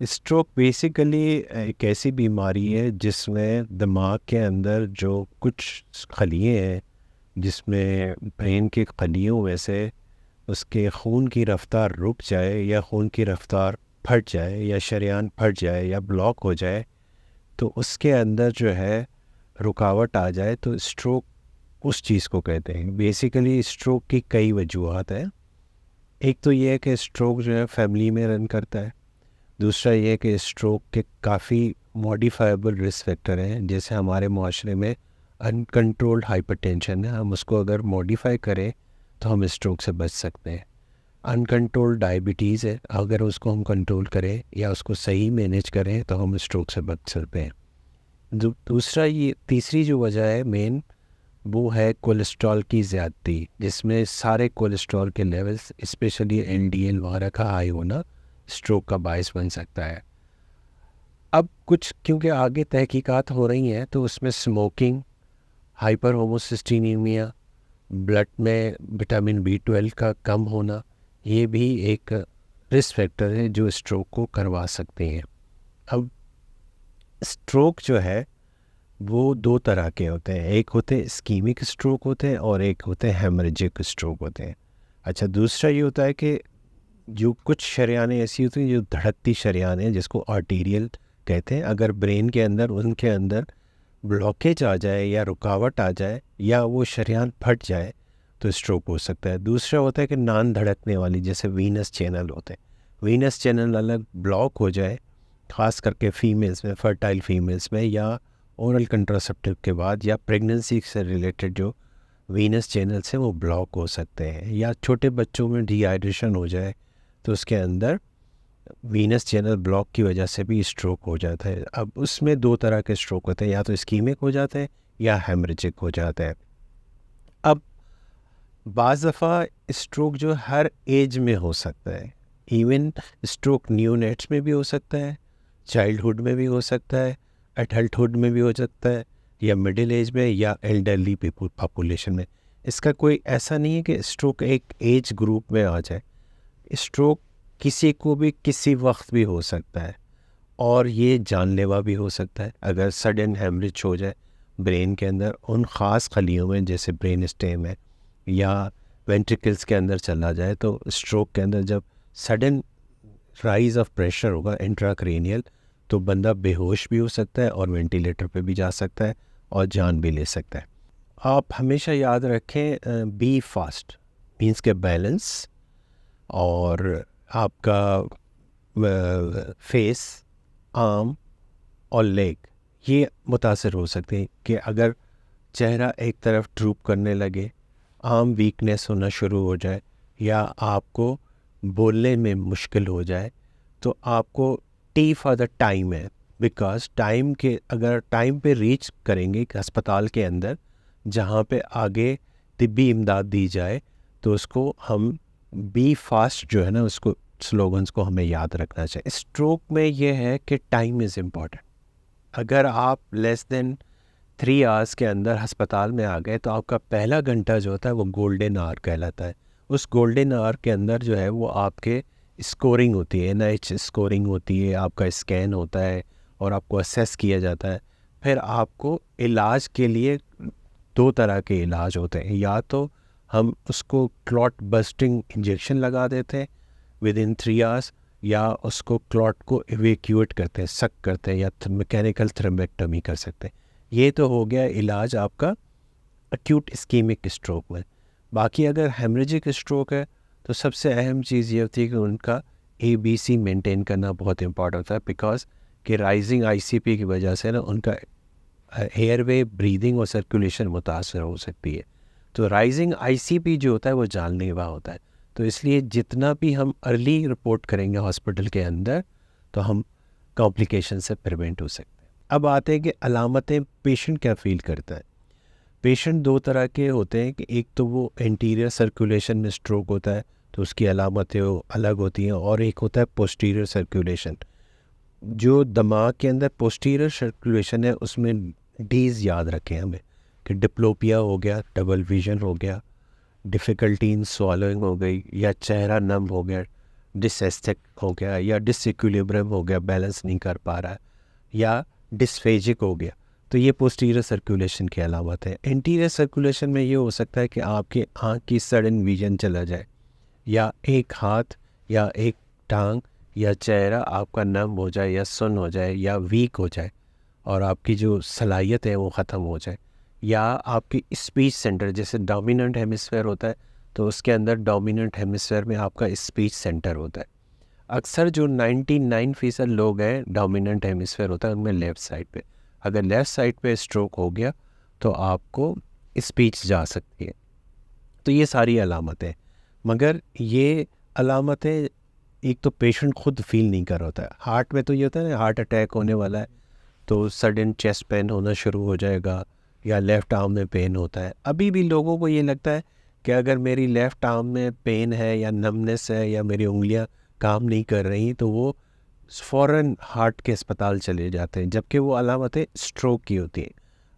Stroke basically एक ऐसी बीमारी है जिसमें दिमाग के अंदर जो कुछ खलिए हैं, जिसमें ब्रेन के खलियों में से उसके खून की रफ्तार रुक जाए या खून की रफ्तार फट जाए या शरेआन फट जाए या ब्लॉक हो जाए, तो उसके अंदर जो है रुकावट आ जाए तो स्ट्रोक उस चीज़ को कहते हैं। बेसिकली स्ट्रोक की कई वजूहत हैं। एक तो ये है कि स्ट्रोक जो है फैमिली में रन करता है। दूसरा ये है कि स्ट्रोक के काफ़ी मॉडिफाइबल रिस्क फैक्टर हैं, जैसे हमारे माशरे में अनकंट्रोल्ड हाइपरटेंशन है, हम उसको अगर मॉडिफाई करें तो हम स्ट्रोक से बच सकते हैं। अनकंट्रोल्ड डायबिटीज़ है, अगर उसको हम कंट्रोल करें या उसको सही मैनेज करें तो हम स्ट्रोक से बच सकते हैं। दूसरा ये तीसरी जो वजह है मेन, वो है कोलेस्ट्रॉल की ज़्यादती, जिसमें सारे कोलेस्ट्रॉल के लेवल्स स्पेशली एलडीएल वगैरह का हाई होना स्ट्रोक का बायस बन सकता है। अब कुछ क्योंकि आगे तहकीकात हो रही हैं तो उसमें स्मोकिंग, हाइपर होमोसिस्टीनीमिया, ब्लड में विटामिन बी 12 का कम होना, ये भी एक रिस्क फैक्टर है जो स्ट्रोक को करवा सकते हैं। अब स्ट्रोक जो है वो दो तरह के होते हैं, एक होते हैं इस्कीमिक स्ट्रोक होते हैं और एक होते हैं हेमरेजिक स्ट्रोक होते हैं। अच्छा, दूसरा ये होता है कि जो कुछ शरेआनें ऐसी होती हैं जो धड़कती शरेआनें हैं, जिसको आर्टीरियल कहते हैं, अगर ब्रेन के अंदर उनके अंदर ब्लॉकेज आ जाए या रुकावट आ जाए या वो शरेआन फट जाए तो स्ट्रोक हो सकता है। दूसरा होता है कि नान धड़कने वाली, जैसे वीनस चैनल होते हैं, वीनस चैनल अलग ब्लॉक हो जाए, ख़ास करके फीमेल्स में, फर्टाइल फीमेल्स में, या ओरल कंट्रासेप्टिव के बाद या प्रेगनेंसी से रिलेटेड जो वीनस चैनल्स हैं वो ब्लॉक हो सकते हैं। या छोटे बच्चों में डिहाइड्रेशन हो जाए तो उसके अंदर वीनस चैनल ब्लॉक की वजह से भी स्ट्रोक हो जाता है। अब उसमें दो तरह के स्ट्रोक होते हैं, या तो इस्कीमिक हो जाते हैं या हेमरेजिक हो जाता है। अब बाज़ दफ़ा स्ट्रोक जो हर एज में हो सकता है, इवन स्ट्रोक न्यूनेट्स में भी हो सकता है, चाइल्डहुड में भी हो सकता है, एडल्टहुड में भी हो सकता है, या मिडिल एज में, या एल्डरली पीपल पॉपुलेशन में। इसका कोई ऐसा नहीं है कि स्ट्रोक एक एज ग्रुप में आ जाए। स्ट्रोक किसी को भी किसी वक्त भी हो सकता है और ये जानलेवा भी हो सकता है। अगर सडन हेमरेज हो जाए ब्रेन के अंदर उन ख़ास खलियों में, जैसे ब्रेन स्टेम है या वेंट्रिकल्स के अंदर चला जाए, तो स्ट्रोक के अंदर जब सडन राइज ऑफ प्रेशर होगा इंट्राक्रेनियल, तो बंदा बेहोश भी हो सकता है और वेंटिलेटर पे भी जा सकता है और जान भी ले सकता है। आप हमेशा याद रखें, बी फास्ट मीन्स के बैलेंस, और आपका फेस, आर्म और लेग ये मुतासर हो सकते हैं कि अगर चेहरा एक तरफ ड्रूप करने लगे, आर्म वीकनेस होना शुरू हो जाए, या आपको बोलने में मुश्किल हो जाए, तो आपको टी फॉर द टाइम है। बिकॉज टाइम के, अगर टाइम पे रीच करेंगे अस्पताल के अंदर जहाँ पे आगे तिब्बी इमदाद दी जाए, तो उसको हम बी फास्ट जो है ना, उसको स्लोगन्स को हमें याद रखना चाहिए। स्ट्रोक में ये है कि टाइम इज़ इम्पॉर्टेंट। अगर आप लेस देन 3 आवर्स के अंदर अस्पताल में आ गए तो आपका पहला घंटा जो होता है वो गोल्डन आवर कहलाता है। उस गोल्डन आवर के अंदर जो है वो आपके स्कोरिंग होती है, एनआईएच स्कोरिंग होती है, आपका स्कैन होता है और आपको असेस किया जाता है। फिर आपको इलाज के लिए दो तरह के इलाज होते हैं, या तो हम उसको क्लॉट बस्टिंग इंजेक्शन लगा देते हैं विद इन 3 आवर्स, या उसको क्लॉट को इवेक्यूएट करते हैं, सक करते हैं, या मैकेनिकल थ्रोम्बेक्टमी कर सकते हैं। ये तो हो गया इलाज आपका अक्यूट इस्कीमिक स्ट्रोक में। बाकी अगर हेमरेजिक स्ट्रोक है तो सबसे अहम चीज़ ये होती है कि उनका ABC मेंटेन करना बहुत इंपॉर्टेंट होता है, बिकॉज कि राइजिंग ICP की वजह से ना उनका एयरवे, ब्रीदिंग और सर्कुलेशन मुतासर हो सकती है। तो राइजिंग ICP जो होता है वो जानलेवा होता है। तो इसलिए जितना भी हम अर्ली रिपोर्ट करेंगे हॉस्पिटल के अंदर, तो हम कॉम्प्लिकेशन से प्रिवेंट हो सकते हैं। अब आते हैं कि अलामतें पेशेंट क्या फ़ील करता है। पेशेंट दो तरह के होते हैं कि एक तो वो एंटीरियर सर्कुलेशन में स्ट्रोक होता है तो उसकी अलामतें अलग होती हैं, और एक होता है पोस्टीरियर सर्कुलेशन। जो दिमाग के अंदर पोस्टीरियर सर्कुलेशन है उसमें डीज याद रखें हमें, कि डिप्लोपिया हो गया, डबल विजन हो गया, डिफ़िकल्टी इन स्वॉलोइंग हो गई, या चेहरा नम हो गया, डिसएस्थेटिक हो गया या डिसइक्विलिब्रियम हो गया, बैलेंस नहीं कर पा रहा है, या डिस्फेजिक हो गया, तो ये पोस्टीरियर सर्कुलेशन की अलामत है। इंटीरियर सर्कुलेशन में ये हो सकता है कि आपकी आँख की सडन विजन चला जाए, या एक हाथ या एक टांग या चेहरा आपका नम हो जाए या सुन्न हो जाए या वीक हो जाए, और आपकी जो सलाहियत है वो ख़त्म हो जाए, या आपकी स्पीच सेंटर, जैसे डोमिनेंट हेमिस्फेयर होता है तो उसके अंदर डोमिनेंट हेमिस्फेयर में आपका स्पीच सेंटर होता है। अक्सर जो 99% लोग हैं डोमिनेंट हेमिस्फेयर होता है उनमें लेफ़्ट साइड पे, अगर लेफ़्ट साइड पे स्ट्रोक हो गया तो आपको स्पीच जा सकती है। तो ये सारी अलामतें, मगर ये अलामतें एक तो पेशेंट खुद फील नहीं कर रहा होता है। हार्ट में तो ये होता है ना, हार्ट अटैक होने वाला है तो सडन चेस्ट पेन होना शुरू हो जाएगा, या लेफ़्ट आर्म में पेन होता है। अभी भी लोगों को ये लगता है कि अगर मेरी लेफ़्ट आर्म में पेन है या नमनेस है या मेरी उंगलियां काम नहीं कर रही तो वो फ़ौरन हार्ट के अस्पताल चले जाते हैं, जबकि वो अलामतें स्ट्रोक की होती हैं।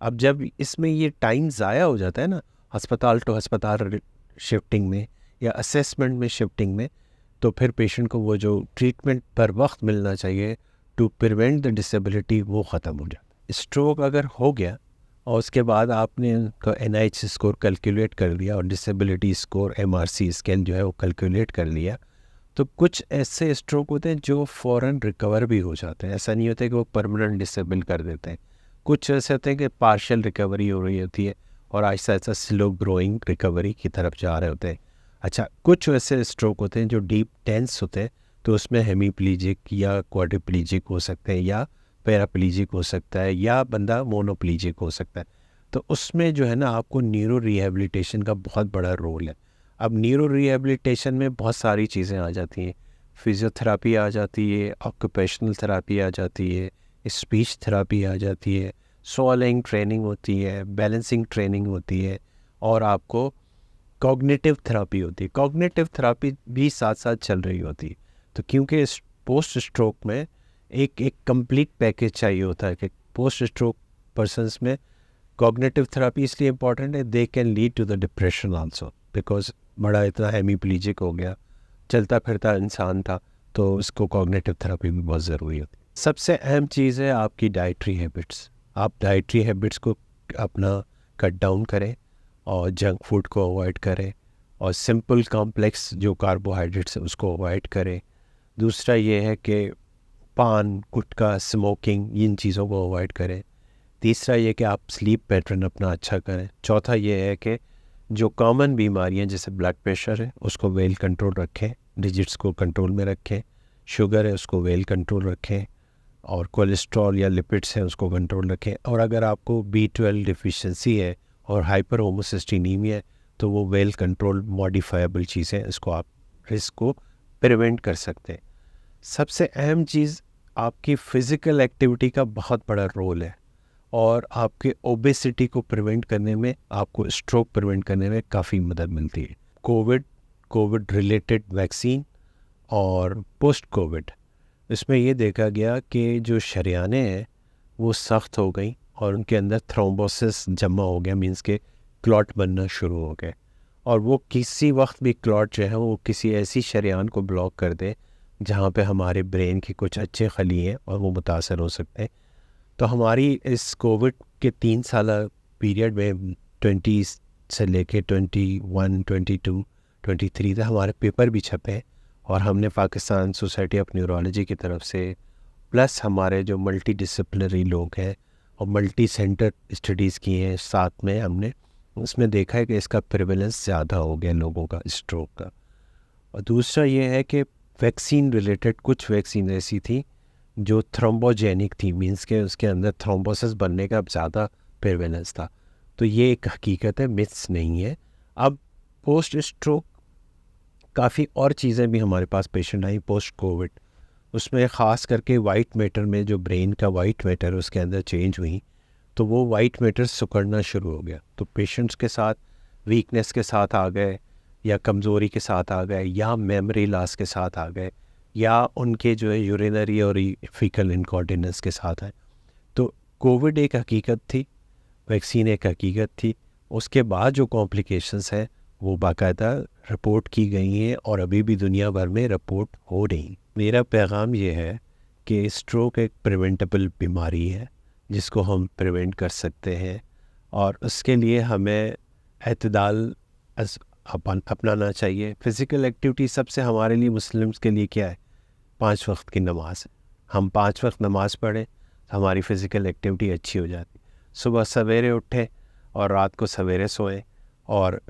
अब जब इसमें ये टाइम ज़ाया हो जाता है ना, अस्पताल टू अस्पताल शिफ्टिंग में या असेसमेंट में शिफ्टिंग में, तो फिर पेशेंट को वो जो ट्रीटमेंट पर वक्त मिलना चाहिए टू प्रिवेंट द डिसेबिलिटी वो ख़त्म हो जाता है। स्ट्रोक अगर हो गया और उसके बाद आपने उनका NIH स्कोर कैलकुलेट कर लिया और डिसेबिलिटी स्कोर MRC स्केल जो है वो कैलकुलेट कर लिया, तो कुछ ऐसे स्ट्रोक होते हैं जो फ़ौरन रिकवर भी हो जाते हैं। ऐसा नहीं होता कि वो परमानेंट डिसेबल कर देते हैं। कुछ ऐसे होते हैं कि पार्शियल रिकवरी हो रही होती है और Aahista Aahista slow growing recovery की तरफ जा रहे होते हैं। अच्छा, कुछ ऐसे स्ट्रोक होते हैं जो डीप टेंस होते हैं, तो उसमें हेमीप्लीजिक या क्वाड्रिप्लीजिक हो सकते हैं, या पैराप्लीजिक हो सकता है, या बंदा मोनोप्लीजिक हो सकता है। तो उसमें जो है ना, आपको न्यूरो रिहेबिलिटेशन का बहुत बड़ा रोल है। अब न्यूरो रिहेबिलिटेशन में बहुत सारी चीज़ें आ जाती हैं। फिज़ियोथेरापी आ जाती है, ऑक्यूपेशनल थेरापी आ जाती है, स्पीच थेरापी आ जाती है, स्वॉलिंग ट्रेनिंग होती है, बैलेंसिंग ट्रेनिंग होती है, और आपको कॉग्निटिव थेरापी होती है। कॉग्निटिव थेरापी भी साथ साथ चल रही होती है। तो क्योंकि पोस्ट स्ट्रोक में एक एक कंप्लीट पैकेज चाहिए होता है कि पोस्ट स्ट्रोक पर्सनस में कॉग्निटिव थेरापी इसलिए इम्पॉर्टेंट है, they can lead to the depression also, because बड़ा इतना हेमीप्लीजिक हो गया, चलता फिरता इंसान था, तो उसको कॉग्निटिव थेरापी भी बहुत ज़रूरी होती है। सबसे अहम चीज़ है आपकी डाइटरी हैबिट्स। आप डाइटरी हैबिट्स को अपना कट डाउन करें और जंक फूड को अवॉइड करें, और सिंपल कॉम्प्लेक्स जो कार्बोहाइड्रेट्स है उसको अवॉइड करें। दूसरा ये है कि पान, गुटखा, स्मोकिंग, इन चीज़ों को अवॉइड करें। तीसरा ये कि आप स्लीप पैटर्न अपना अच्छा करें। चौथा ये है कि जो कॉमन बीमारियां जैसे ब्लड प्रेशर है उसको वेल कंट्रोल रखें, डिजिट्स को कंट्रोल में रखें, शुगर है उसको वेल कंट्रोल रखें, और कोलेस्ट्रॉल या लिपिड्स हैं उसको कंट्रोल रखें। और अगर आपको B12 डिफिशिएंसी है और हाइपर होमोसिस्टिनीमिया है तो वो वेल कंट्रोल मॉडिफाइबल चीज़ें, इसको आप रिस्क को प्रिवेंट कर सकते हैं। सबसे अहम चीज़, आपकी फ़िज़िकल एक्टिविटी का बहुत बड़ा रोल है, और आपके ओबेसिटी को प्रिवेंट करने में, आपको स्ट्रोक प्रिवेंट करने में काफ़ी मदद मिलती है। कोविड रिलेटेड वैक्सीन और पोस्ट कोविड, इसमें ये देखा गया कि जो शरेयानें हैं वो सख्त हो गई और उनके अंदर थ्रोम्बोसिस जमा हो गया, मींस के क्लॉट बनना शुरू हो गए, और वो किसी वक्त भी क्लॉट जो है वो किसी ऐसी शरेयान को ब्लॉक कर दे जहाँ पे हमारे ब्रेन के कुछ अच्छे खली हैं और वो मुतासर हो सकते हैं। तो हमारी इस कोविड के 3 साल पीरियड में 20 से लेके 21, 22, 23 तक हमारे पेपर भी छपे हैं, और हमने पाकिस्तान सोसाइटी ऑफ न्यूरोलॉजी की तरफ से, प्लस हमारे जो मल्टी डिसिप्लिनरी लोग हैं और मल्टी सेंटर स्टडीज़ की हैं साथ में, हमने उसमें देखा है कि इसका प्रिवेलेंस ज़्यादा हो गया लोगों का स्ट्रोक का। और दूसरा ये है कि वैक्सीन रिलेटेड कुछ वैक्सीन ऐसी थी जो थ्रोम्बोजेनिक थी, मींस के उसके अंदर थ्रोम्बोसिस बनने का ज़्यादा प्रिवेलेंस था। तो ये एक हकीकत है, मिथ्स नहीं है। अब पोस्ट स्ट्रोक काफ़ी और चीज़ें भी हमारे पास पेशेंट आई पोस्ट कोविड, उसमें ख़ास करके वाइट मैटर में, जो ब्रेन का वाइट मैटर उसके अंदर चेंज हुई, तो वो वाइट मैटर सिकुड़ना शुरू हो गया। तो पेशेंट्स के साथ वीकनेस के साथ आ गए, या कमज़ोरी के साथ आ गए, या मेमोरी लॉस के साथ आ गए, या उनके जो है यूरिनरी और फीकल इनकॉर्डिनेंस के साथ है। तो कोविड एक हकीकत थी, वैक्सीन एक हकीकत थी, उसके बाद जो कॉम्प्लिकेशंस हैं वो बाकायदा रिपोर्ट की गई हैं और अभी भी दुनिया भर में रिपोर्ट हो रही। मेरा पैगाम ये है कि स्ट्रोक एक प्रिवेंटेबल बीमारी है जिसको हम प्रिवेंट कर सकते हैं, और उसके लिए हमें एतदाल अपनाना चाहिए। फ़िज़िकल एक्टिविटी सबसे हमारे लिए मुस्लिम्स के लिए क्या है? 5 वक्त की नमाज। हम 5 वक्त नमाज पढ़ें तो हमारी फ़िज़िकल एक्टिविटी अच्छी हो जाती। सुबह सवेरे उठें और रात को सवेरे सोएं। और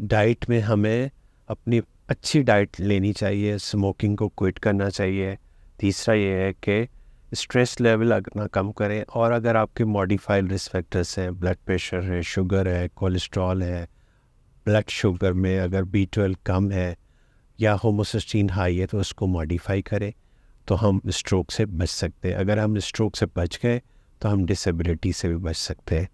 डाइट में हमें अपनी अच्छी डाइट लेनी चाहिए, स्मोकिंग को क्विट करना चाहिए। तीसरा ये है कि स्ट्रेस लेवल अपना कम करें, और अगर आपके मॉडिफाइड रिस्क फैक्टर्स हैं, ब्लड प्रेशर है, शुगर है, कोलेस्ट्रॉल है, ब्लड शुगर में अगर B12 कम है या होमोसिस्टीन हाई है तो उसको मॉडिफाई करें, तो हम स्ट्रोक से बच सकते हैं। अगर हम स्ट्रोक से बच गए तो हम डिसेबिलिटी से भी बच सकते हैं।